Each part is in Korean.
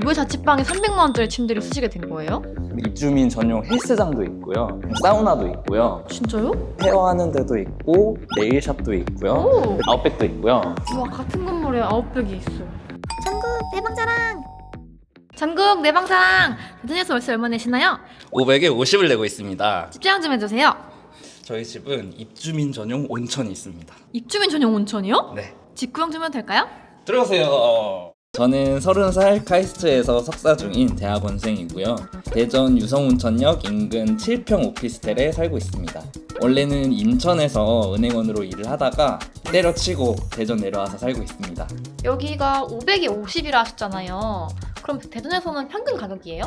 왜 자취방에 300만 원짜리 침대를 쓰시게 된 거예요? 입주민 전용 헬스장도 있고요, 사우나도 있고요, 진짜요? 헤어하는 데도 있고, 네일샵도 있고요, 오! 아웃백도 있고요. 우와, 같은 건물에 900이 있어요. 전국 내방자랑. 전국 내방사랑! 대전에서 월세 얼마 내시나요? 500에 50을 내고 있습니다. 집장 좀 해주세요. 저희 집은 입주민 전용 온천이 있습니다. 입주민 전용 온천이요? 네. 집 구경 좀 해도 될까요? 들어오세요. 저는 30살 카이스트에서 석사 중인 대학원생이고요. 대전 유성온천역 인근 7평 오피스텔에 살고 있습니다. 원래는 인천에서 은행원으로 일을 하다가 때려치고 대전 내려와서 살고 있습니다. 여기가 500에 50이라 하셨잖아요. 그럼 대전에서는 평균 가격이에요?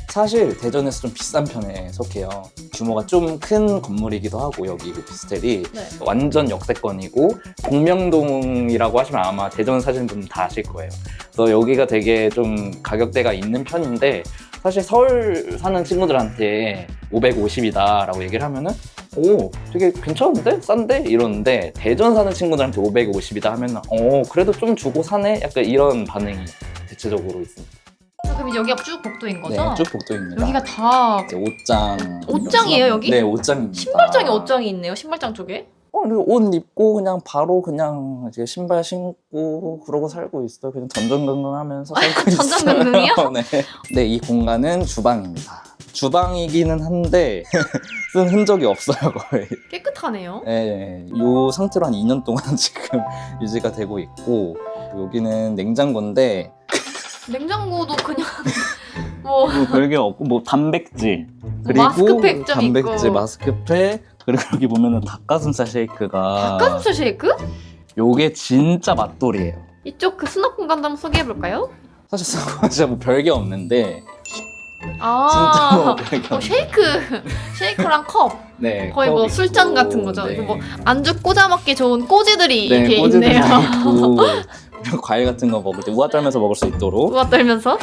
사실 대전에서 좀 비싼 편에 속해요. 규모가 좀 큰 건물이기도 하고 여기 오피스텔이 네. 완전 역세권이고 공명동이라고 하시면 아마 대전 사시는 분들 다 아실 거예요. 그래서 여기가 되게 좀 가격대가 있는 편인데 사실 서울 사는 친구들한테 550이다 라고 얘기를 하면은 오 되게 괜찮은데? 싼데? 이러는데 대전 사는 친구들한테 550이다 하면은 그래도 좀 주고 사네? 약간 이런 반응이 대체적으로 있습니다. 그럼 이제 여기가 쭉 복도인 거죠? 네, 쭉 복도입니다. 여기가 다 이제 옷장. 옷장이에요, 여기? 네, 옷장입니다. 신발장에 옷장이 있네요. 신발장 쪽에. 그리고 옷 입고 그냥 바로 그냥 이제 신발 신고 그러고 살고 있어요. 그냥 전전긍긍하면서 살고 있어요. 전전긍긍이요? 네. 네, 이 공간은 주방입니다. 주방이기는 한데 쓴 흔적이 없어요, 거의. 깨끗하네요. 네, 이 상태로 한 2년 동안 지금 유지가 되고 있고 여기는 냉장고인데 냉장고도 그냥 뭐 뭐 별게 없고 뭐 단백질 그리고 마스크팩 좀 단백질 있고. 마스크팩 그리고 여기 보면은 닭가슴살 쉐이크가 닭가슴살 쉐이크? 요게 진짜 맛돌이에요. 이쪽 그 수납 공간도 한번 소개해볼까요? 사실 진짜 뭐 별게 없는데 진짜 아, 뭐 별게 없는데 쉐이크랑 컵. 네, 거의 뭐 컵 술잔 있고, 같은 거죠. 네. 이거 뭐 안주 꽂아 먹기 좋은 꼬지들이 네, 이렇게 꼬지들이 있네요. 있고 그리고 과일 같은 거 먹을 때 우아 떨면서 먹을 수 있도록 우와 떨면서.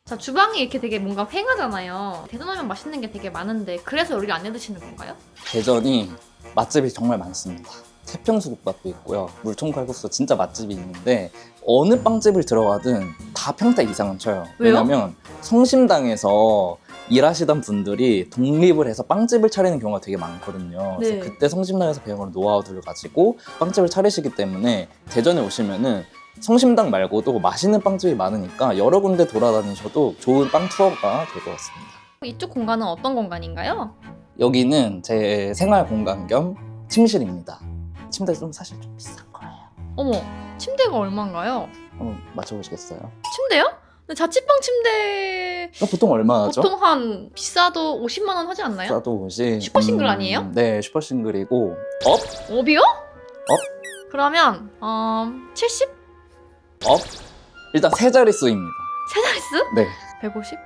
자, 주방이 이렇게 되게 뭔가 휑하잖아요. 대전하면 맛있는 게 되게 많은데 그래서 요리를 안 해드시는 건가요? 대전이 맛집이 정말 많습니다. 태평수국밥도 있고요. 물총칼국수 진짜 맛집이 있는데 어느 빵집을 들어가든 다 평타 이상은 쳐요. 왜요? 왜냐면 성심당에서 일하시던 분들이 독립을 해서 빵집을 차리는 경우가 되게 많거든요. 네. 그래서 그때 성심당에서 배운 노하우들을 가지고 빵집을 차리시기 때문에 대전에 오시면은 성심당 말고도 맛있는 빵집이 많으니까 여러 군데 돌아다니셔도 좋은 빵 투어가 될 것 같습니다. 이쪽 공간은 어떤 공간인가요? 여기는 제 생활 공간 겸 침실입니다. 침대 좀 사실 좀 비싼 거예요. 어머, 침대가 얼마인가요? 한번 맞춰보시겠어요? 침대요? 근데 자취방 침대 보통 얼마 하죠? 보통 한 비싸도 50만 원 하지 않나요? 싸도 오시. 슈퍼싱글 아니에요? 네, 슈퍼싱글이고 업이요? 그러면 70? 일단 세 자릿수입니다. 세 자릿수? 네, 150?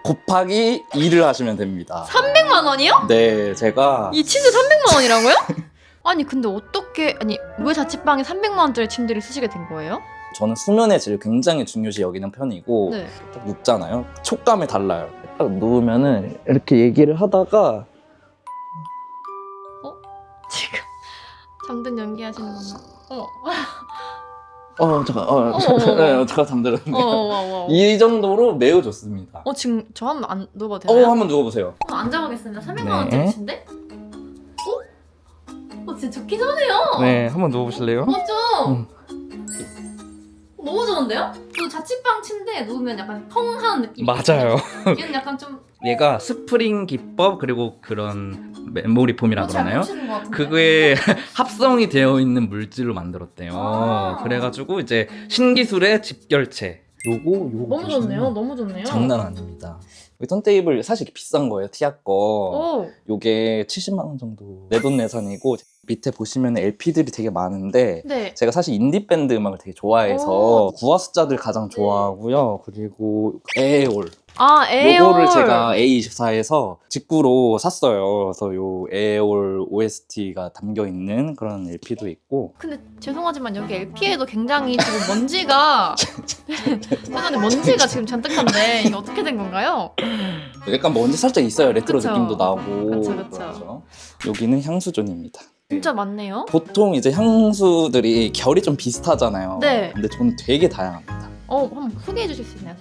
곱하기 2를 하시면 됩니다. 300만 원이요? 네, 제가 이 침대 300만 원이라고요? 아니 근데 어떻게 왜 자취방에 300만 원짜리 침대를 쓰시게 된 거예요? 저는 수면의 질을 굉장히 중요시 여기는 편이고 네. 딱 눕잖아요. 촉감이 달라요. 딱 누우면은 이렇게 얘기를 하다가 지금 잠든 연기하시는 건가? 잠깐 제가 잠들었네요. 와. 이 정도로 매우 좋습니다. 지금 저 한번 안 누워봐도 되나요? 한번 누워보세요. 앉아보겠습니다. 300만 네. 원짜리 침대? 진짜 좋긴 하네요. 네, 한번 누워보실래요? 좀 너무 좋은데요? 그 자취방 침대에 누우면 약간 펑하는 느낌. 맞아요. 얘는 약간 좀 얘가 스프링 기법 그리고 그런 메모리 폼이라 잘 그러나요? 모르시는 것 같은데. 그거에 합성이 되어 있는 물질로 만들었대요. 아. 그래가지고 이제 신기술의 집결체. 요거 너무 좋네요. 너무 좋네요. 장난 아닙니다. 이 턴테이블 사실 비싼 거예요. 티아 거. 오. 요게 70만 원 정도 내돈내산이고 밑에 보시면 LP들이 되게 많은데 네. 제가 사실 인디 밴드 음악을 되게 좋아해서 구화 숫자들 가장 좋아하고요. 그리고 에어올 에어올. 요거를 제가 A24에서 직구로 샀어요. 그래서 요 에어올 OST가 담겨 있는 그런 LP도 있고 근데 죄송하지만 여기 LP에도 굉장히 지금 먼지가 세상에 먼지가 지금 잔뜩한데 이게 어떻게 된 건가요? 약간 먼지 살짝 있어요. 레트로 그쵸. 느낌도 나고. 그쵸. 그렇죠. 여기는 향수존입니다. 진짜 많네요. 보통 이제 향수들이 결이 좀 비슷하잖아요. 네. 근데 저는 되게 다양합니다. 한번 소개해 주실 수 있나요?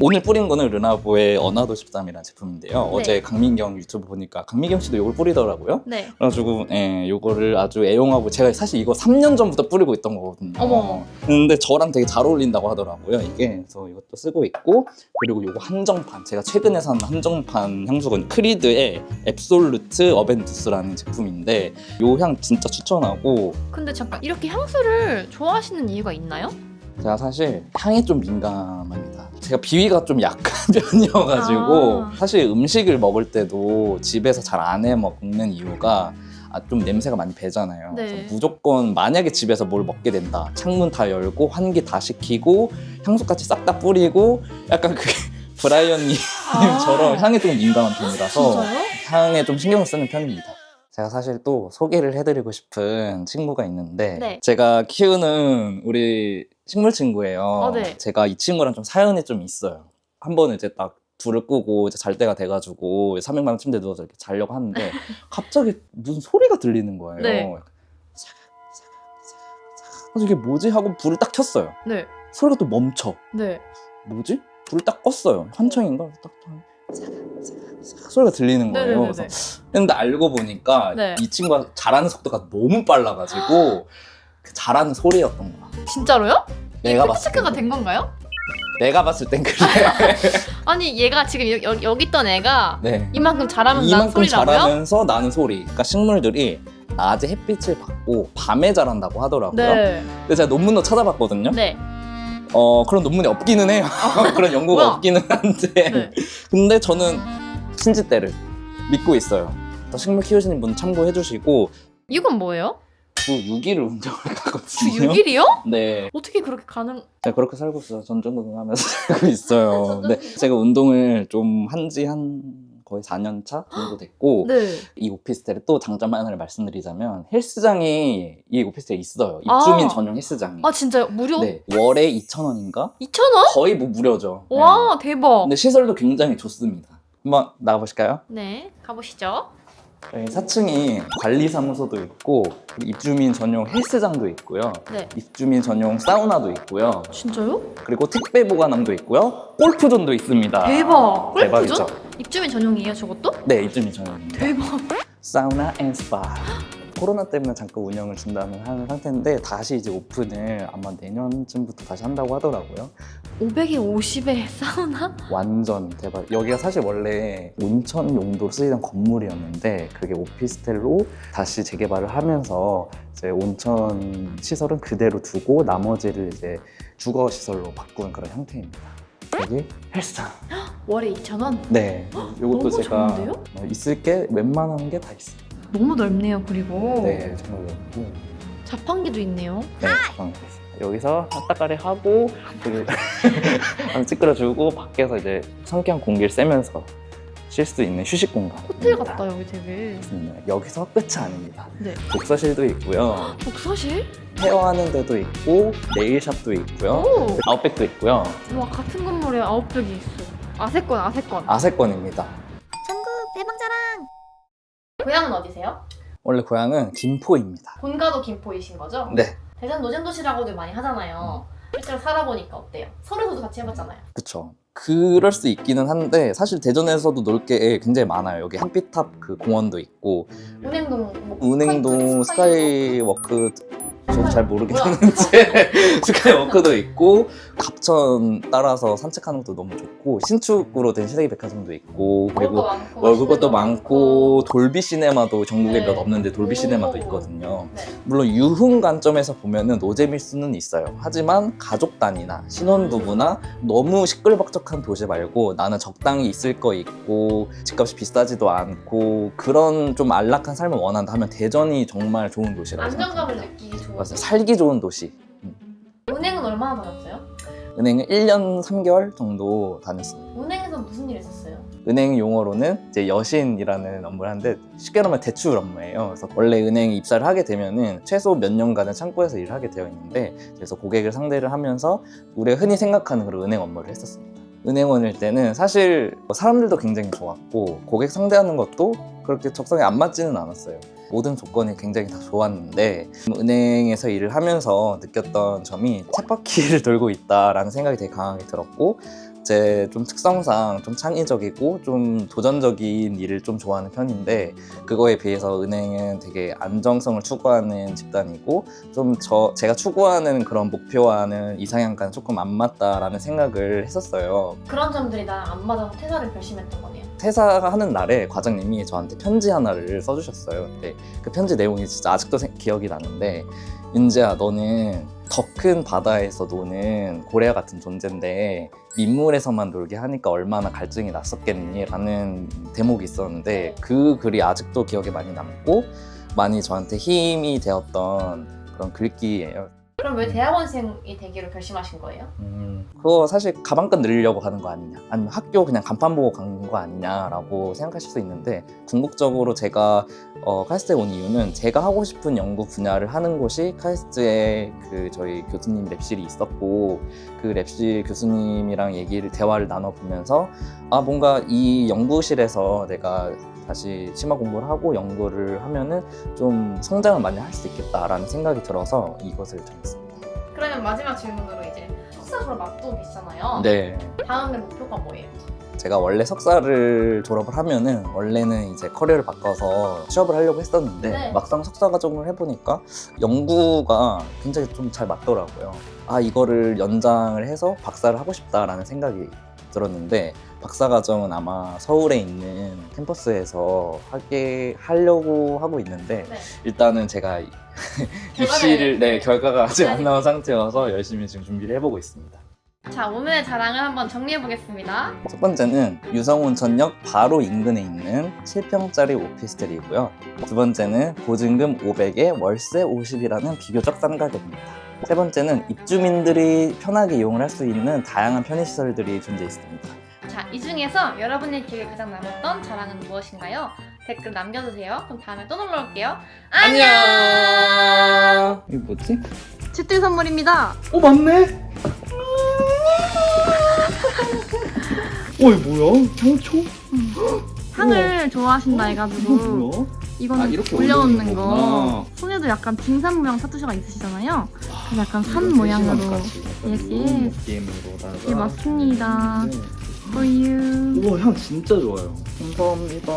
오늘 뿌린 거는 르나보의 어나더 13이라는 제품인데요. 네. 어제 강민경 유튜브 보니까 강민경 씨도 이걸 뿌리더라고요. 네. 그래가지고 이거를 아주 애용하고 제가 사실 이거 3년 전부터 뿌리고 있던 거거든요. 어머. 근데 저랑 되게 잘 어울린다고 하더라고요. 이게 그래서 이것도 쓰고 있고 그리고 이거 한정판 제가 최근에 산 한정판 향수건 크리드의 앱솔루트 어벤투스라는 제품인데 이 향 진짜 추천하고 근데 잠깐 이렇게 향수를 좋아하시는 이유가 있나요? 제가 사실 향에 좀 민감합니다. 제가 비위가 좀 약한 편이어가지고 사실 음식을 먹을 때도 집에서 잘 안 해 먹는 이유가 좀 냄새가 많이 배잖아요. 네. 그래서 무조건 만약에 집에서 뭘 먹게 된다. 창문 다 열고 환기 다 시키고 향수까지 싹 다 뿌리고 약간 그 브라이언 님처럼 향에 좀 민감한 편이라서 진짜요? 향에 좀 신경을 쓰는 편입니다. 제가 사실 또 소개를 해드리고 싶은 친구가 있는데 네. 제가 키우는 우리 식물 친구예요. 네. 제가 이 친구랑 좀 사연이 좀 있어요. 한 번은 이제 딱 불을 끄고 이제 잘 때가 돼가지고 300만 원 침대에 누워서 이렇게 자려고 하는데 갑자기 무슨 소리가 들리는 거예요. 네. 그래서 이게 뭐지 하고 불을 딱 켰어요. 네. 소리가 또 멈춰. 네. 뭐지? 불을 딱 껐어요. 환청인가? 딱 소리가 들리는 거예요. 네네네네. 그래서 근데 알고 보니까 네. 이 친구가 잘하는 속도가 너무 빨라가지고 그 잘하는 소리였던 거야. 진짜로요? 내가 팩트 봤을 체크가 땐 된 건가요? 내가 봤을 땐 그래. 아니 얘가 지금 여기 있던 애가 네. 이만큼 잘하면 나는 이만큼 소리라고요? 잘하면서 나는 소리. 그러니까 식물들이 낮에 햇빛을 받고 밤에 자란다고 하더라고요. 네. 근데 제가 논문도 찾아봤거든요. 네. 그런 논문이 없기는 해요. 그런 연구가 뭐야? 없기는 한데. 네. 근데 저는 신지대를 믿고 있어요. 또 식물 키우시는 분 참고해 주시고 이건 뭐예요? 주 6일을 운동을 주 가거든요. 6일이요? 네. 어떻게 그렇게 가능? 네, 그렇게 살고 있어요. 전전긍긍하면서 살고 있어요. 근데 제가 운동을 좀 한지 거의 4년 차 정도 됐고 네. 이 오피스텔에 또 장점 하나를 말씀드리자면 헬스장이 이 오피스텔에 있어요. 입주민 전용 헬스장이. 아 진짜요? 무료? 네, 월에 2,000원인가? 2,000원? 거의 뭐 무료죠. 네. 와 대박. 근데 시설도 굉장히 좋습니다. 한번 나가보실까요? 네. 가보시죠. 네, 4층이 관리사무소도 있고 입주민 전용 헬스장도 있고요. 네. 입주민 전용 사우나도 있고요. 진짜요? 그리고 택배 보관함도 있고요. 골프존도 있습니다. 대박. 대박이죠? 골프존? 입주민 전용이에요 저것도? 네, 입주민 전용입니다. 대박. 사우나 앤 스파. 코로나 때문에 잠깐 운영을 중단을 한 상태인데 다시 이제 오픈을 아마 내년쯤부터 다시 한다고 하더라고요. 500에 50에 사우나? 완전 대박. 여기가 사실 원래 온천 용도로 쓰이던 건물이었는데 그게 오피스텔로 다시 재개발을 하면서 이제 온천 시설은 그대로 두고 나머지를 이제 주거 시설로 바꾼 그런 형태입니다. 여기 헬스장. 월에 2,000원? 네. 이것도 너무 제가 좋은데요? 있을 게 웬만한 게 다 있어요. 너무 넓네요 그리고. 네, 정말 넓고. 자판기도 있네요. 네, 가방이 있어요. 여기서 핫따까리 하고 한번 찌끄러주고 밖에서 이제 상쾌한 공기를 쐬면서 쉴 수 있는 휴식 공간. 호텔 같다 여기 되게. 여기서 끝이 아닙니다. 네. 독서실도 있고요. 독서실? 헤어하는 데도 있고 네일샵도 있고요. 오! 아웃백도 있고요. 와 같은 건물에 900이 있어. 아세건. 아세권입니다. 전국 대방자랑. 고향은 어디세요? 원래 고향은 김포입니다. 본가도 김포이신 거죠? 네, 대전 노잼도시라고도 많이 하잖아요. 실제로 살아보니까 어때요? 서울에서도 같이 해봤잖아요. 그쵸. 그럴 수 있기는 한데 사실 대전에서도 놀 게 굉장히 많아요. 여기 한빛탑 그 공원도 있고 은행동, 은행동 스카이워크 저도 잘 모르긴 뭐야? 하는데 스카이워크도 있고 갑천 따라서 산책하는 것도 너무 좋고 신축으로 된 시세기 백화점도 있고 그리고 먹을 것도 많고 돌비 시네마도 전국에 네. 몇 없는데 돌비 오. 시네마도 있거든요. 네. 물론 유흥 관점에서 보면은 노잼일 수는 있어요. 하지만 가족 단위나 신혼부부나 너무 시끌벅적한 도시 말고 나는 적당히 있을 거 있고 집값이 비싸지도 않고 그런 좀 안락한 삶을 원한다 하면 대전이 정말 좋은 도시라고 안정감을 생각합니다. 느끼기 좋은. 맞아요. 살기 좋은 도시. 은행은 얼마나 다녔어요? 은행은 1년 3개월 정도 다녔습니다. 은행에서 무슨 일 했었어요? 은행 용어로는 이제 여신이라는 업무를 하는데 쉽게 말하면 대출 업무예요. 그래서 원래 은행 입사를 하게 되면은 최소 몇 년간은 창구에서 일을 하게 되어 있는데 그래서 고객을 상대를 하면서 우리가 흔히 생각하는 그런 은행 업무를 했었습니다. 은행원일 때는 사실 사람들도 굉장히 좋았고 고객 상대하는 것도 그렇게 적성에 안 맞지는 않았어요. 모든 조건이 굉장히 다 좋았는데 은행에서 일을 하면서 느꼈던 점이 쳇바퀴를 돌고 있다라는 생각이 되게 강하게 들었고, 제 좀 특성상 좀 창의적이고 좀 도전적인 일을 좀 좋아하는 편인데, 그거에 비해서 은행은 되게 안정성을 추구하는 집단이고 좀 제가 추구하는 그런 목표와는 이상향과는 조금 안 맞다라는 생각을 했었어요. 그런 점들이 나랑 안 맞아서 퇴사를 결심했던 거네요. 퇴사하는 날에 과장님이 저한테 편지 하나를 써주셨어요. 근데 그 편지 내용이 진짜 아직도 기억이 나는데, 윤재야, 너는 더 큰 바다에서 노는 고래와 같은 존재인데 민물에서만 놀게 하니까 얼마나 갈증이 났었겠니? 라는 대목이 있었는데, 그 글이 아직도 기억에 많이 남고 많이 저한테 힘이 되었던 그런 글귀예요. 그럼 왜 대학원생이 되기로 결심하신 거예요? 그거 사실 가방끈 늘리려고 가는 거 아니냐, 아니면 학교 그냥 간판 보고 간 거 아니냐라고 생각하실 수 있는데, 궁극적으로 제가 카이스트에 온 이유는 제가 하고 싶은 연구 분야를 하는 곳이 카이스트에 저희 교수님 랩실이 있었고, 그 랩실 교수님이랑 대화를 나눠보면서 뭔가 이 연구실에서 내가 다시 심화 공부를 하고 연구를 하면은 좀 성장을 많이 할 수 있겠다라는 생각이 들어서 이것을 정했습니다. 그러면 마지막 질문으로 이제 석사 졸업 앞두고 계시잖아요. 네. 다음의 목표가 뭐예요? 제가 원래 석사를 졸업을 하면은 원래는 이제 커리어를 바꿔서 취업을 하려고 했었는데, 네. 막상 석사 과정을 해보니까 연구가 굉장히 좀 잘 맞더라고요. 이거를 연장을 해서 박사를 하고 싶다라는 생각이 들었는데, 박사 과정은 아마 서울에 있는 캠퍼스에서 하려고 하고 있는데, 네. 일단은 제가 결과가 아직 안 나온 상태여서 열심히 지금 준비를 해보고 있습니다. 자, 오늘의 자랑을 한번 정리해보겠습니다. 첫 번째는 유성온천역 바로 인근에 있는 7평짜리 오피스텔이고요. 두 번째는 보증금 500에 월세 50이라는 비교적 싼 가격입니다. 세 번째는 입주민들이 편하게 이용을 할 수 있는 다양한 편의시설들이 존재 있습니다. 자, 이 중에서 여러분의 기억에 가장 남았던 자랑은 무엇인가요? 댓글 남겨주세요. 그럼 다음에 또 놀러 올게요. 안녕! 이게 뭐지? 집들 선물입니다. 맞네! 이거 뭐야? 향초? 향을 좋아하신다 해가지고 뭐야? 이거는 이렇게 올려놓는 올려놓는 거. 거구나. 손에도 약간 빙산 모양 타투가 있으시잖아요. 그래서 약간 산 모양으로. Yes, yes. 느낌으로다가. 네, 맞습니다. For you. 우와, 향 진짜 좋아요. 감사합니다.